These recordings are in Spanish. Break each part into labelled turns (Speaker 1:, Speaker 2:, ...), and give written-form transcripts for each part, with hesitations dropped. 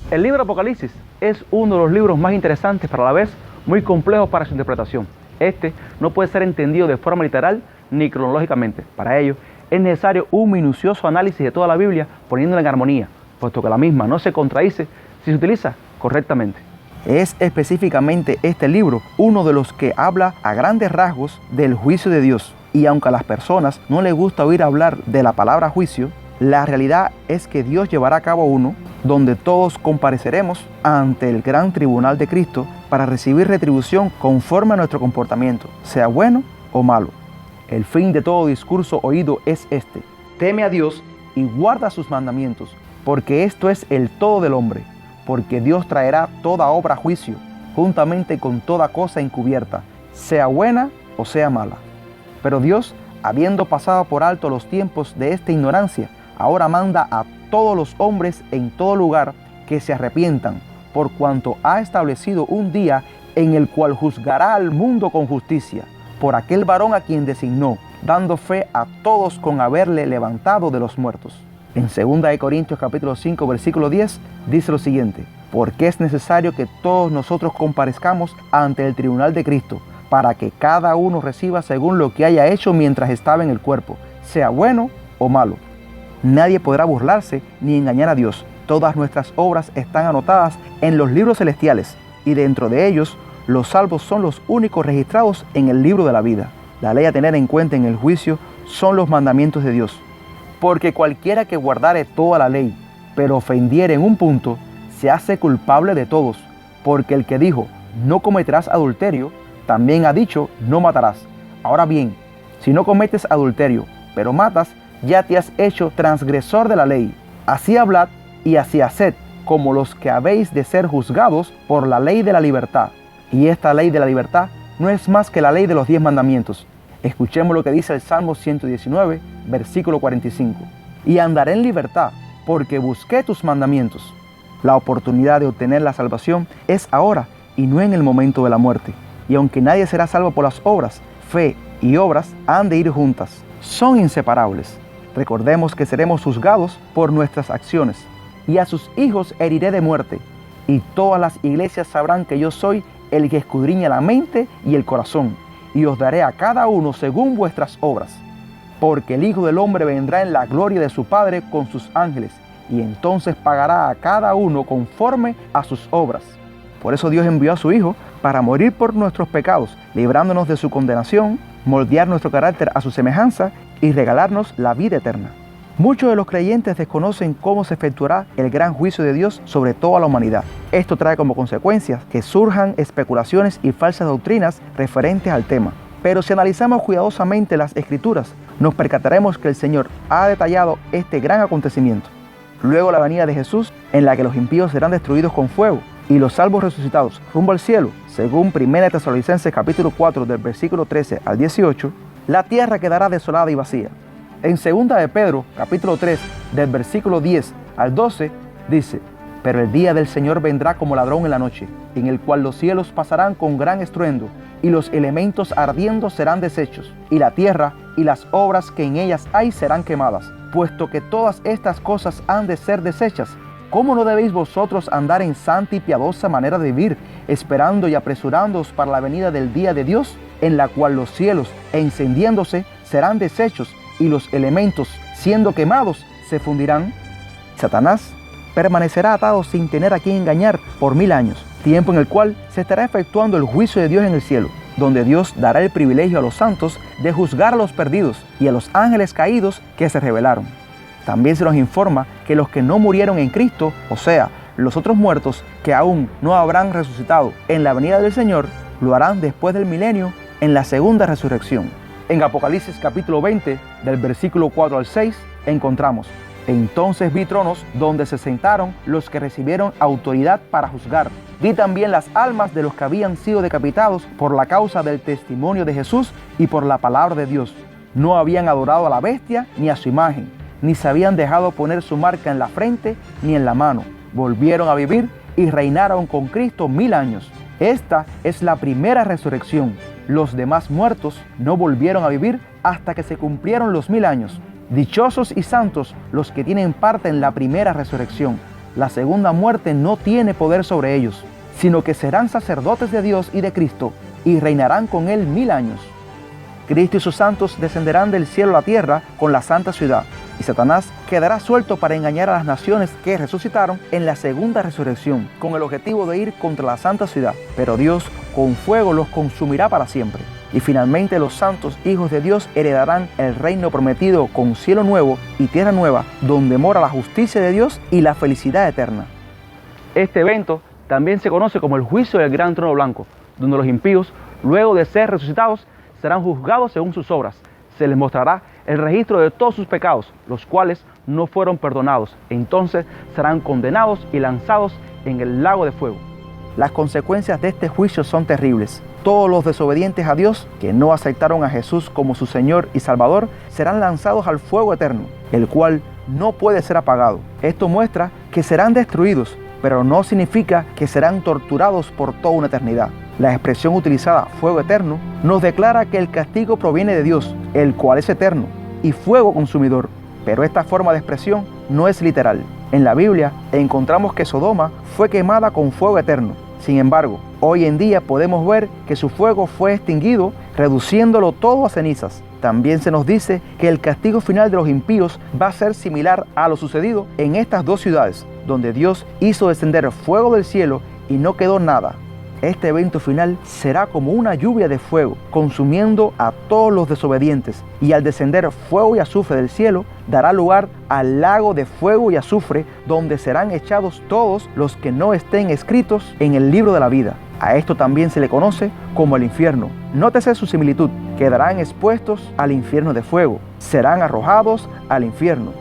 Speaker 1: El libro de Apocalipsis es uno de los libros más interesantes, pero a la vez muy complejos para su interpretación. Este no puede ser entendido de forma literal ni cronológicamente. Para ello, es necesario un minucioso análisis de toda la Biblia poniéndola en armonía, puesto que la misma no se contradice si se utiliza correctamente. Es específicamente este libro uno de los que habla a grandes rasgos del juicio de Dios. Y aunque a las personas no les gusta oír hablar de la palabra juicio, la realidad es que Dios llevará a cabo uno donde todos compareceremos ante el gran tribunal de Cristo para recibir retribución conforme a nuestro comportamiento, sea bueno o malo. El fin de todo discurso oído es este: teme a Dios y guarda sus mandamientos, porque esto es el todo del hombre, porque Dios traerá toda obra a juicio, juntamente con toda cosa encubierta, sea buena o sea mala. Pero Dios, habiendo pasado por alto los tiempos de esta ignorancia, ahora manda a todos los hombres en todo lugar que se arrepientan, por cuanto ha establecido un día en el cual juzgará al mundo con justicia, por aquel varón a quien designó, dando fe a todos con haberle levantado de los muertos. En 2 Corintios capítulo 5, versículo 10, dice lo siguiente: porque es necesario que todos nosotros comparezcamos ante el tribunal de Cristo, para que cada uno reciba según lo que haya hecho mientras estaba en el cuerpo, sea bueno o malo. Nadie podrá burlarse ni engañar a Dios. Todas nuestras obras están anotadas en los libros celestiales, y dentro de ellos los salvos son los únicos registrados en el libro de la vida. La ley a tener en cuenta en el juicio son los mandamientos de Dios. Porque cualquiera que guardare toda la ley, pero ofendiere en un punto, se hace culpable de todos. Porque el que dijo, no cometerás adulterio, también ha dicho, no matarás. Ahora bien, si no cometes adulterio, pero matas, ya te has hecho transgresor de la ley. Así hablad y así haced, como los que habéis de ser juzgados por la ley de la libertad. Y esta ley de la libertad no es más que la ley de los 10 mandamientos. Escuchemos lo que dice el Salmo 119, versículo 45. Y andaré en libertad, porque busqué tus mandamientos. La oportunidad de obtener la salvación es ahora y no en el momento de la muerte. Y aunque nadie será salvo por las obras, fe y obras han de ir juntas. Son inseparables. Recordemos que seremos juzgados por nuestras acciones. Y a sus hijos heriré de muerte. Y todas las iglesias sabrán que yo soy el que escudriña la mente y el corazón. Y os daré a cada uno según vuestras obras. Porque el Hijo del Hombre vendrá en la gloria de su Padre con sus ángeles. Y entonces pagará a cada uno conforme a sus obras. Por eso Dios envió a su Hijo para morir por nuestros pecados, librándonos de su condenación, moldear nuestro carácter a su semejanza y regalarnos la vida eterna. Muchos de los creyentes desconocen cómo se efectuará el gran juicio de Dios sobre toda la humanidad. Esto trae como consecuencia que surjan especulaciones y falsas doctrinas referentes al tema. Pero si analizamos cuidadosamente las Escrituras, nos percataremos que el Señor ha detallado este gran acontecimiento. Luego la venida de Jesús, en la que los impíos serán destruidos con fuego, y los salvos resucitados rumbo al cielo, según 1 Tesalonicenses capítulo 4 del versículo 13 al 18, la tierra quedará desolada y vacía. En 2 de Pedro capítulo 3 del versículo 10 al 12 dice: pero el día del Señor vendrá como ladrón en la noche, en el cual los cielos pasarán con gran estruendo, y los elementos ardiendo serán deshechos, y la tierra y las obras que en ellas hay serán quemadas. Puesto que todas estas cosas han de ser deshechas, ¿cómo no debéis vosotros andar en santa y piadosa manera de vivir, esperando y apresurándoos para la venida del día de Dios, en la cual los cielos, encendiéndose, serán deshechos, y los elementos, siendo quemados, se fundirán? Satanás permanecerá atado sin tener a quien engañar por 1000 años, tiempo en el cual se estará efectuando el juicio de Dios en el cielo, donde Dios dará el privilegio a los santos de juzgar a los perdidos y a los ángeles caídos que se rebelaron. También se nos informa que los que no murieron en Cristo, o sea, los otros muertos que aún no habrán resucitado en la venida del Señor, lo harán después del milenio en la segunda resurrección. En Apocalipsis capítulo 20, del versículo 4 al 6, encontramos: entonces vi tronos donde se sentaron los que recibieron autoridad para juzgar. Vi también las almas de los que habían sido decapitados por la causa del testimonio de Jesús y por la palabra de Dios. No habían adorado a la bestia ni a su imagen, ni se habían dejado poner su marca en la frente ni en la mano. Volvieron a vivir y reinaron con Cristo 1000 años. Esta es la primera resurrección. Los demás muertos no volvieron a vivir hasta que se cumplieron los 1000 años. Dichosos y santos los que tienen parte en la primera resurrección. la segunda muerte no tiene poder sobre ellos, sino que serán sacerdotes de Dios y de Cristo, y reinarán con Él 1000 años. Cristo y sus santos descenderán del cielo a la tierra con la santa ciudad, y Satanás quedará suelto para engañar a las naciones que resucitaron en la segunda resurrección, con el objetivo de ir contra la santa ciudad. Pero Dios con fuego los consumirá para siempre. Y finalmente los santos hijos de Dios heredarán el reino prometido con cielo nuevo y tierra nueva, donde mora la justicia de Dios y la felicidad eterna. Este evento también se conoce como el juicio del gran trono blanco, donde los impíos, luego de ser resucitados, serán juzgados según sus obras. Se les mostrará el registro de todos sus pecados, los cuales no fueron perdonados. Entonces serán condenados y lanzados en el lago de fuego. Las consecuencias de este juicio son terribles. Todos los desobedientes a Dios, que no aceptaron a Jesús como su Señor y Salvador, serán lanzados al fuego eterno, el cual no puede ser apagado. Esto muestra que serán destruidos, pero no significa que serán torturados por toda una eternidad. La expresión utilizada, fuego eterno, nos declara que el castigo proviene de Dios, el cual es eterno, y fuego consumidor. Pero esta forma de expresión no es literal. En la Biblia encontramos que Sodoma fue quemada con fuego eterno. Sin embargo, hoy en día podemos ver que su fuego fue extinguido, reduciéndolo todo a cenizas. También se nos dice que el castigo final de los impíos va a ser similar a lo sucedido en estas dos ciudades, donde Dios hizo descender fuego del cielo y no quedó nada. Este evento final será como una lluvia de fuego, consumiendo a todos los desobedientes, y al descender fuego y azufre del cielo, dará lugar al lago de fuego y azufre, donde serán echados todos los que no estén escritos en el libro de la vida. A esto también se le conoce como el infierno. Nótese su similitud: quedarán expuestos al infierno de fuego, serán arrojados al infierno.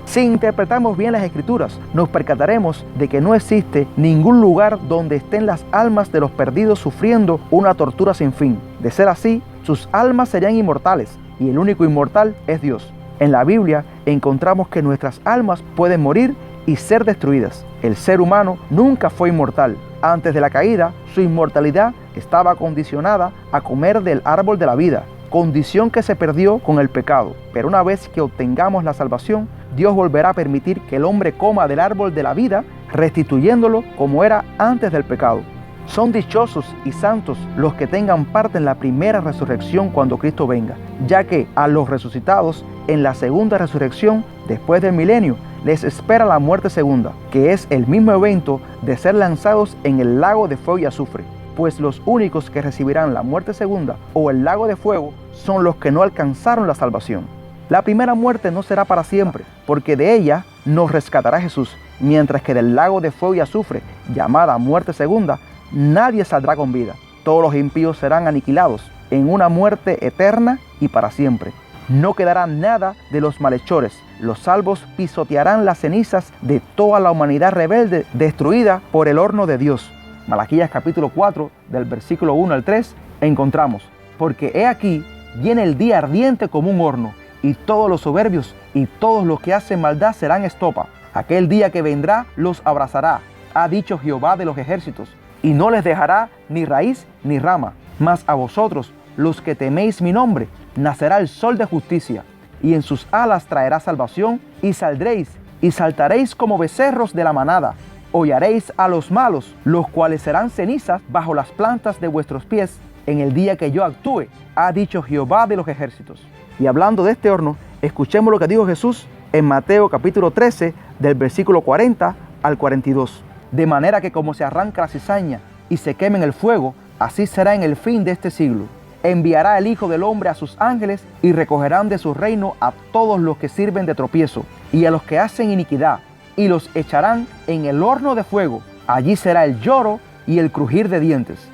Speaker 1: Si interpretamos bien las Escrituras, nos percataremos de que no existe ningún lugar donde estén las almas de los perdidos sufriendo una tortura sin fin. De ser así, sus almas serían inmortales, y el único inmortal es Dios. En la Biblia encontramos que nuestras almas pueden morir y ser destruidas. El ser humano nunca fue inmortal. Antes de la caída, su inmortalidad estaba condicionada a comer del árbol de la vida, condición que se perdió con el pecado. Pero una vez que obtengamos la salvación, Dios volverá a permitir que el hombre coma del árbol de la vida, restituyéndolo como era antes del pecado. Son dichosos y santos los que tengan parte en la primera resurrección cuando Cristo venga, ya que a los resucitados en la segunda resurrección, después del milenio, les espera la muerte segunda, que es el mismo evento de ser lanzados en el lago de fuego y azufre. Pues los únicos que recibirán la muerte segunda o el lago de fuego son los que no alcanzaron la salvación. La primera muerte no será para siempre, porque de ella nos rescatará Jesús, mientras que del lago de fuego y azufre, llamada muerte segunda, nadie saldrá con vida. Todos los impíos serán aniquilados en una muerte eterna y para siempre. No quedará nada de los malhechores. Los salvos pisotearán las cenizas de toda la humanidad rebelde, destruida por el horno de Dios. Malaquías capítulo 4, del versículo 1 al 3, encontramos: porque he aquí, viene el día ardiente como un horno, y todos los soberbios y todos los que hacen maldad serán estopa. Aquel día que vendrá los abrazará, ha dicho Jehová de los ejércitos, y no les dejará ni raíz ni rama. Mas a vosotros, los que teméis mi nombre, nacerá el sol de justicia, y en sus alas traerá salvación, y saldréis, y saltaréis como becerros de la manada. Hollaréis a los malos, los cuales serán cenizas bajo las plantas de vuestros pies, en el día que yo actúe, ha dicho Jehová de los ejércitos. Y hablando de este horno, escuchemos lo que dijo Jesús en Mateo capítulo 13, del versículo 40 al 42. De manera que como se arranca la cizaña y se quema en el fuego, así será en el fin de este siglo. Enviará el Hijo del Hombre a sus ángeles, y recogerán de su reino a todos los que sirven de tropiezo, y a los que hacen iniquidad, y los echarán en el horno de fuego. Allí será el lloro y el crujir de dientes.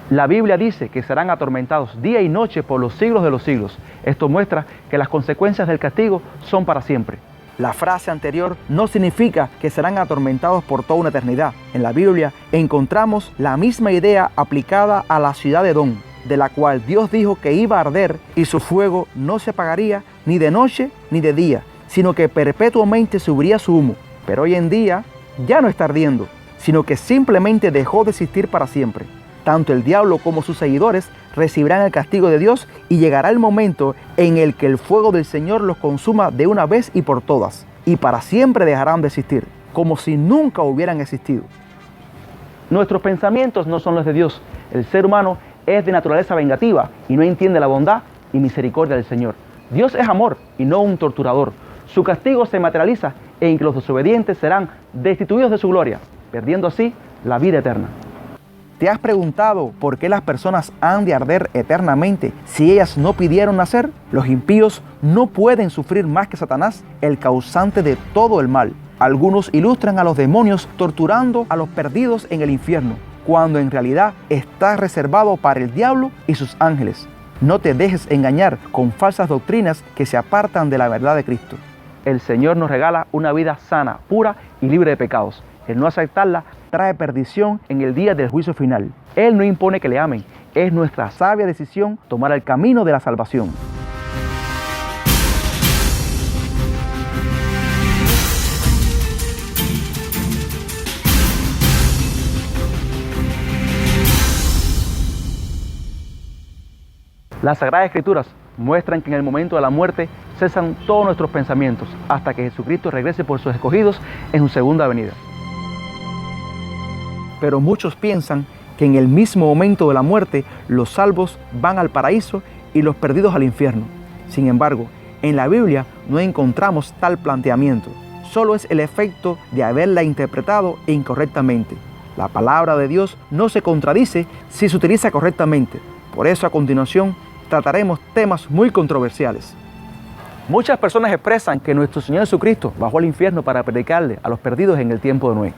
Speaker 1: La Biblia dice que serán atormentados día y noche por los siglos de los siglos. Esto muestra que las consecuencias del castigo son para siempre. La frase anterior no significa que serán atormentados por toda una eternidad. En la Biblia encontramos la misma idea aplicada a la ciudad de Edom, de la cual Dios dijo que iba a arder, y su fuego no se apagaría ni de noche ni de día, sino que perpetuamente subiría su humo. Pero hoy en día ya no está ardiendo, sino que simplemente dejó de existir para siempre. Tanto el diablo como sus seguidores recibirán el castigo de Dios, y llegará el momento en el que el fuego del Señor los consuma de una vez y por todas, y para siempre dejarán de existir.
Speaker 2: como si nunca hubieran existido.
Speaker 1: Nuestros pensamientos no son los de Dios. El ser humano es de naturaleza vengativa y no entiende la bondad y misericordia del Señor. Dios es amor y no un torturador. Su castigo se materializa en que los desobedientes serán destituidos de su gloria, perdiendo así la vida eterna.
Speaker 2: ¿Te has preguntado por qué las personas han de arder eternamente si ellas no pidieron nacer? Los impíos no pueden sufrir más que Satanás, el causante de todo el mal. Algunos ilustran a los demonios torturando a los perdidos en el infierno, cuando en realidad está reservado para el diablo y sus ángeles. No te dejes engañar con falsas doctrinas que se apartan de la verdad de Cristo.
Speaker 1: El Señor nos regala una vida sana, pura y libre de pecados. El no aceptarla trae perdición en el día del juicio final. Él no impone que le amen. Es nuestra sabia decisión tomar el camino de la salvación. Las Sagradas Escrituras muestran que en el momento de la muerte cesan todos nuestros pensamientos hasta que Jesucristo regrese por sus escogidos en su segunda venida.
Speaker 2: Pero muchos piensan que en el mismo momento de la muerte los salvos van al paraíso y los perdidos al infierno. Sin embargo, en la Biblia no encontramos tal planteamiento. Solo es el efecto de haberla interpretado incorrectamente. La palabra de Dios no se contradice si se utiliza correctamente. Por eso a continuación trataremos temas muy controversiales.
Speaker 1: Muchas personas expresan que nuestro Señor Jesucristo bajó al infierno para predicarle a los perdidos en el tiempo de Noé.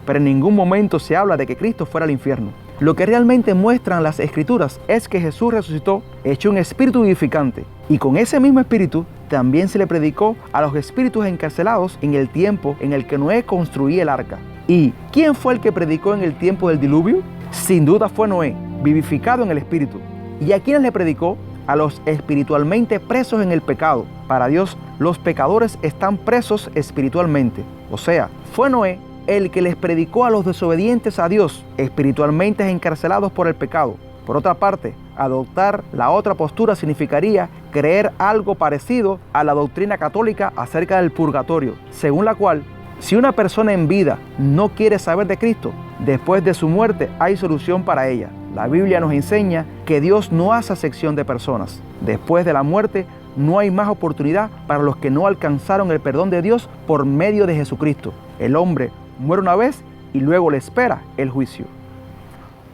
Speaker 2: Pero en ningún momento se habla de que Cristo fuera al infierno. Lo que realmente muestran las Escrituras es que Jesús resucitó hecho un espíritu vivificante. Y con ese mismo espíritu también se le predicó a los espíritus encarcelados en el tiempo en el que Noé construía el arca. ¿Y quién fue el que predicó en el tiempo del diluvio? Sin duda fue Noé, vivificado en el espíritu. ¿Y a quiénes le predicó? A los espiritualmente presos en el pecado. Para Dios, los pecadores están presos espiritualmente. O sea, fue Noé el que les predicó a los desobedientes a Dios, espiritualmente encarcelados por el pecado. Por otra parte, adoptar la otra postura significaría creer algo parecido a la doctrina católica acerca del purgatorio, según la cual, si una persona en vida no quiere saber de Cristo, después de su muerte hay solución para ella. La Biblia nos enseña que Dios no hace acepción de personas. Después de la muerte no hay más oportunidad para los que no alcanzaron el perdón de Dios por medio de Jesucristo. El hombre muere una vez y luego le espera el juicio.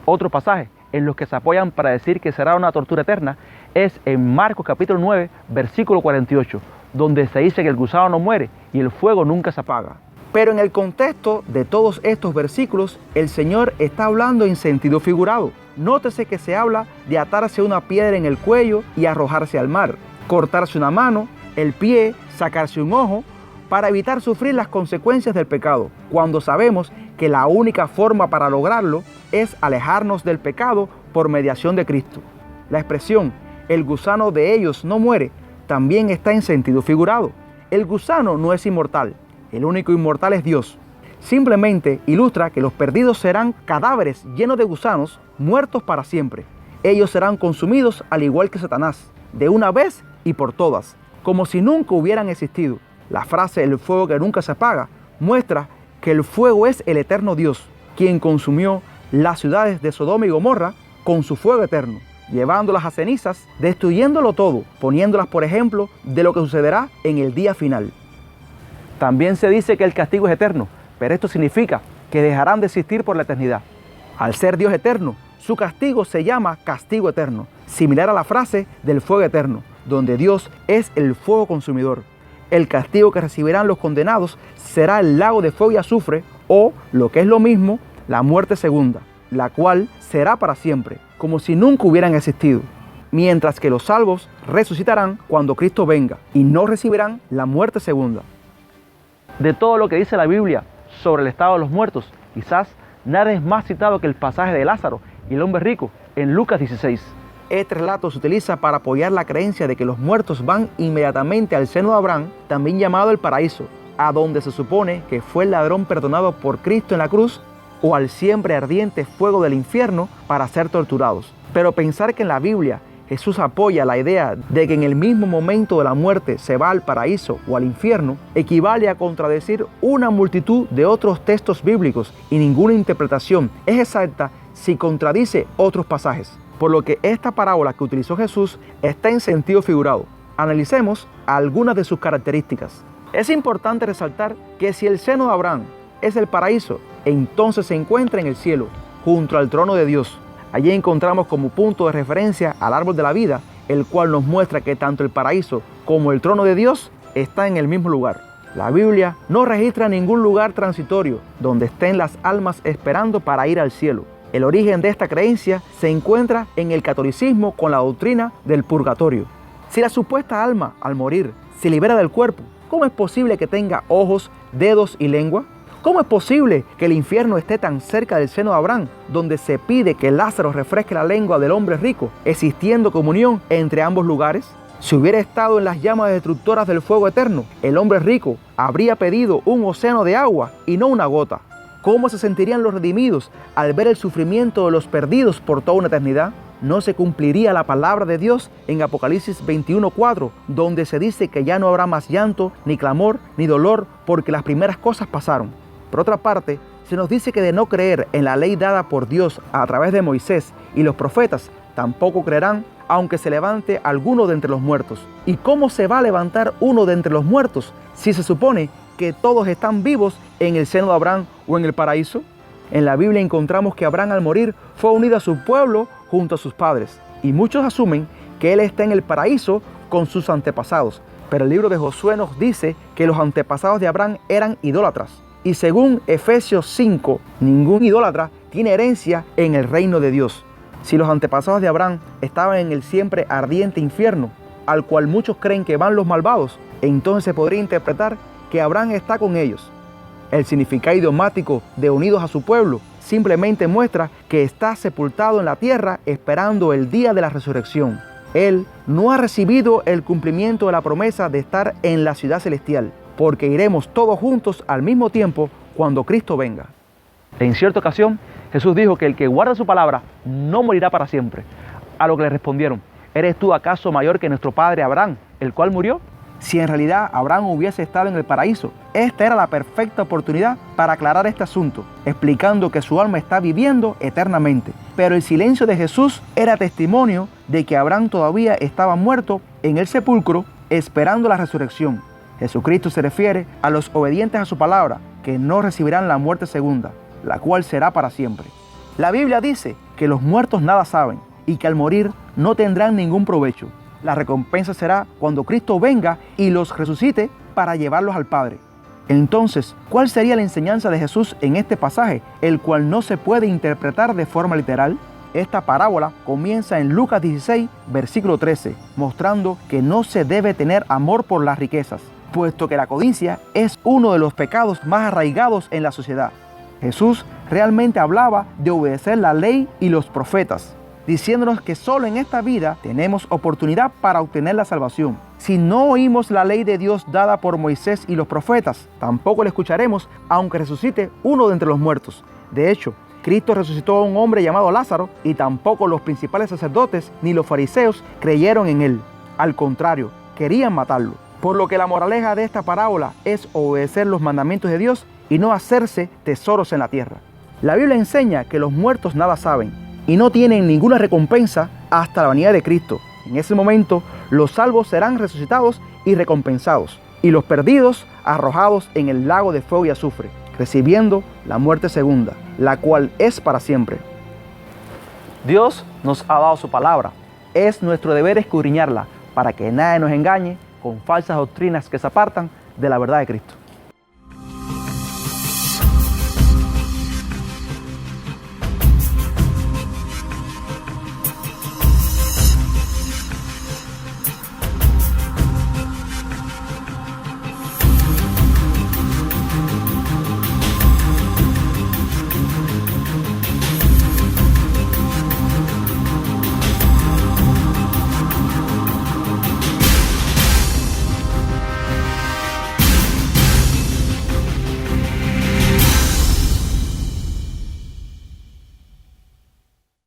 Speaker 1: Otro pasaje en los que se apoyan para decir que será una tortura eterna es en Marcos capítulo 9, versículo 48, donde se dice que el gusano no muere y el fuego nunca se apaga.
Speaker 2: Pero en el contexto de todos estos versículos, el Señor está hablando en sentido figurado. Nótese que se habla de atarse una piedra en el cuello y arrojarse al mar, cortarse una mano, el pie, sacarse un ojo, para evitar sufrir las consecuencias del pecado, cuando sabemos que la única forma para lograrlo es alejarnos del pecado por mediación de Cristo. La expresión, el gusano de ellos no muere, también está en sentido figurado. El gusano no es inmortal, el único inmortal es Dios. Simplemente ilustra que los perdidos serán cadáveres llenos de gusanos, muertos para siempre. Ellos serán consumidos al igual que Satanás, de una vez y por todas, como si nunca hubieran existido. La frase el fuego que nunca se apaga muestra que el fuego es el eterno Dios, quien consumió las ciudades de Sodoma y Gomorra con su fuego eterno, llevándolas a cenizas, destruyéndolo todo, poniéndolas por ejemplo de lo que sucederá en el día final.
Speaker 1: También se dice que el castigo es eterno, pero esto significa que dejarán de existir por la eternidad.
Speaker 2: Al ser Dios eterno, su castigo se llama castigo eterno, similar a la frase del fuego eterno, donde Dios es el fuego consumidor. El castigo que recibirán los condenados será el lago de fuego y azufre, o, lo que es lo mismo, la muerte segunda, la cual será para siempre, como si nunca hubieran existido. Mientras que los salvos resucitarán cuando Cristo venga y no recibirán la muerte segunda.
Speaker 1: De todo lo que dice la Biblia sobre el estado de los muertos, quizás nada es más citado que el pasaje de Lázaro y el hombre rico en Lucas 16.
Speaker 2: Este relato se utiliza para apoyar la creencia de que los muertos van inmediatamente al seno de Abraham, también llamado el paraíso, a donde se supone que fue el ladrón perdonado por Cristo en la cruz, o al siempre ardiente fuego del infierno para ser torturados. Pero pensar que en la Biblia Jesús apoya la idea de que en el mismo momento de la muerte se va al paraíso o al infierno, equivale a contradecir una multitud de otros textos bíblicos y ninguna interpretación es exacta si contradice otros pasajes. Por lo que esta parábola que utilizó Jesús está en sentido figurado. Analicemos algunas de sus características. Es importante resaltar que si el seno de Abraham es el paraíso, entonces se encuentra en el cielo, junto al trono de Dios. Allí encontramos como punto de referencia al árbol de la vida, el cual nos muestra que tanto el paraíso como el trono de Dios están en el mismo lugar. La Biblia no registra ningún lugar transitorio donde estén las almas esperando para ir al cielo. El origen de esta creencia se encuentra en el catolicismo con la doctrina del purgatorio. Si la supuesta alma, al morir, se libera del cuerpo, ¿cómo es posible que tenga ojos, dedos y lengua? ¿Cómo es posible que el infierno esté tan cerca del seno de Abraham, donde se pide que Lázaro refresque la lengua del hombre rico, existiendo comunión entre ambos lugares? Si hubiera estado en las llamas destructoras del fuego eterno, el hombre rico habría pedido un océano de agua y no una gota. ¿Cómo se sentirían los redimidos al ver el sufrimiento de los perdidos por toda una eternidad? No se cumpliría la palabra de Dios en Apocalipsis 21:4, donde se dice que ya no habrá más llanto, ni clamor, ni dolor, porque las primeras cosas pasaron. Por otra parte, se nos dice que de no creer en la ley dada por Dios a través de Moisés y los profetas, tampoco creerán aunque se levante alguno de entre los muertos. ¿Y cómo se va a levantar uno de entre los muertos si se supone que todos están vivos en el seno de Abraham o en el paraíso? En la Biblia encontramos que Abraham al morir fue unido a su pueblo junto a sus padres, y muchos asumen que él está en el paraíso con sus antepasados, pero el libro de Josué nos dice que los antepasados de Abraham eran idólatras, y según Efesios 5, ningún idólatra tiene herencia en el reino de Dios. Si los antepasados de Abraham estaban en el siempre ardiente infierno, al cual muchos creen que van los malvados, entonces se podría interpretar que Abraham está con ellos. El significado idiomático de unidos a su pueblo simplemente muestra que está sepultado en la tierra esperando el día de la resurrección. Él no ha recibido el cumplimiento de la promesa de estar en la ciudad celestial, porque iremos todos juntos al mismo tiempo cuando Cristo venga.
Speaker 1: En cierta ocasión, Jesús dijo que el que guarda su palabra no morirá para siempre. A lo que le respondieron: ¿eres tú acaso mayor que nuestro padre Abraham, el cual murió? Si en realidad Abraham hubiese estado en el paraíso, esta era la perfecta oportunidad para aclarar este asunto, explicando que su alma está viviendo eternamente. Pero el silencio de Jesús era testimonio de que Abraham todavía estaba muerto en el sepulcro, esperando la resurrección. Jesucristo se refiere a los obedientes a su palabra, que no recibirán la muerte segunda, la cual será para siempre. La Biblia dice que los muertos nada saben y que al morir no tendrán ningún provecho. La recompensa será cuando Cristo venga y los resucite para llevarlos al Padre. Entonces, ¿cuál sería la enseñanza de Jesús en este pasaje, el cual no se puede interpretar de forma literal? Esta parábola comienza en Lucas 16, versículo 13, mostrando que no se debe tener amor por las riquezas, puesto que la codicia es uno de los pecados más arraigados en la sociedad. Jesús realmente hablaba de obedecer la ley y los profetas, diciéndonos que solo en esta vida tenemos oportunidad para obtener la salvación. Si no oímos la ley de Dios dada por Moisés y los profetas, tampoco le escucharemos aunque resucite uno de entre los muertos. De hecho, Cristo resucitó a un hombre llamado Lázaro y tampoco los principales sacerdotes ni los fariseos creyeron en él. Al contrario, querían matarlo. Por lo que la moraleja de esta parábola es obedecer los mandamientos de Dios y no hacerse tesoros en la tierra. La Biblia enseña que los muertos nada saben y no tienen ninguna recompensa hasta la venida de Cristo. En ese momento, los salvos serán resucitados y recompensados, y los perdidos arrojados en el lago de fuego y azufre, recibiendo la muerte segunda, la cual es para siempre. Dios nos ha dado su palabra. Es nuestro deber escudriñarla para que nadie nos engañe con falsas doctrinas que se apartan de la verdad de Cristo.